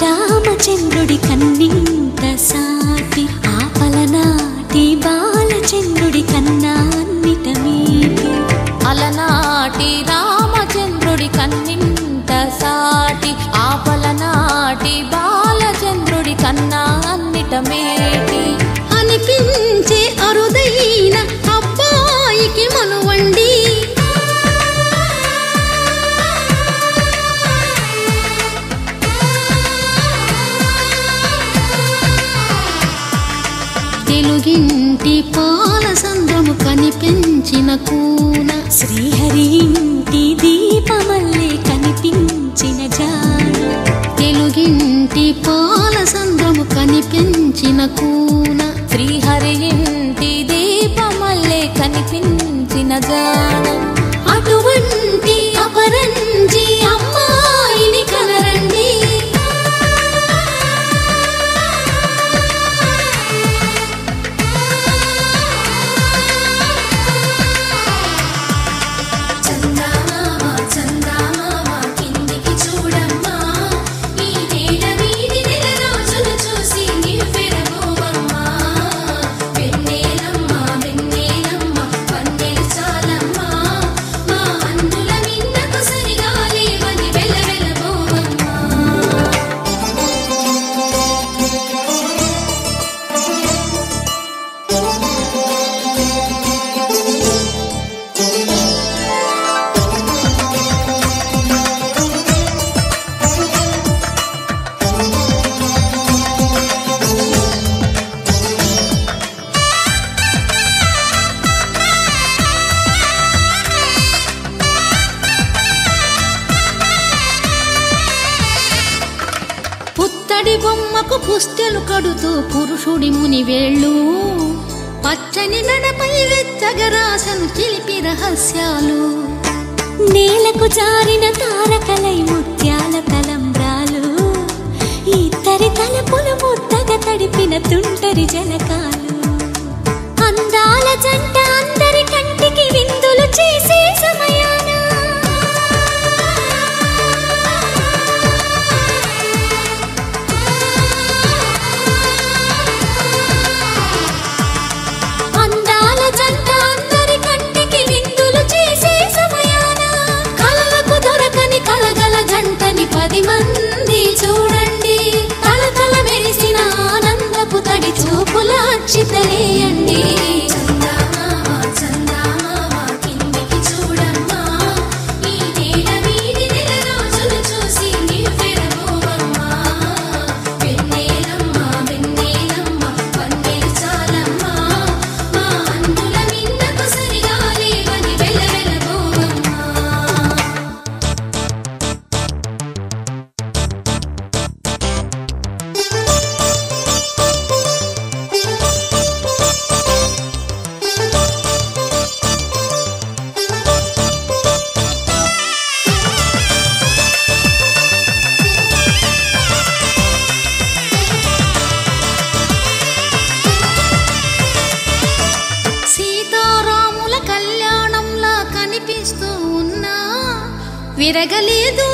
రామచంద్రుడి కన్నింత సాటి ఆపలనాటి బాలచంద్రుడి కన్నా అన్నిట మీటి అలనాటి రామచంద్రుడి కన్నింత సాటి ఆపలనాటి బాలచంద్రుడి కన్నా అన్నిట మేటి అనిపించే అరుదైన అబ్బాయికి మనువండి తెలుగింటి పాలసంద్రము కనిపించిన కూన శ్రీహరి ఇంటి దీపమల్లే కనిపించిన జాన తెలుగింటి పాలసంద్రము కనిపించిన కూన శ్రీహరి ఇంటి దీపమల్లే కనిపించిన జాన అటువంటి అపరంజి అమ్మాయిని కనరండి పుత్తడి బొమ్మకు పుస్తెలు కడుతూ పురుషుడి ముని వేళ్ళు పచ్చని నడపై వెచ్చగరాసను చిలిపి రహస్యాలు నేలకు జారిన తారకలై ముత్యాల తలంబ్రాలు ఇద్దరి తలపులు ముద్దగా తడిపిన తుంటరి జలకాలు అందాల జంట అందరి కంటికి విందులు చేసే సమయాన జంటని 10 మంది చూడండి తలతల మెరిసిన ఆనందపు తడి చూపుల అక్షితలేయండి విరగలేదు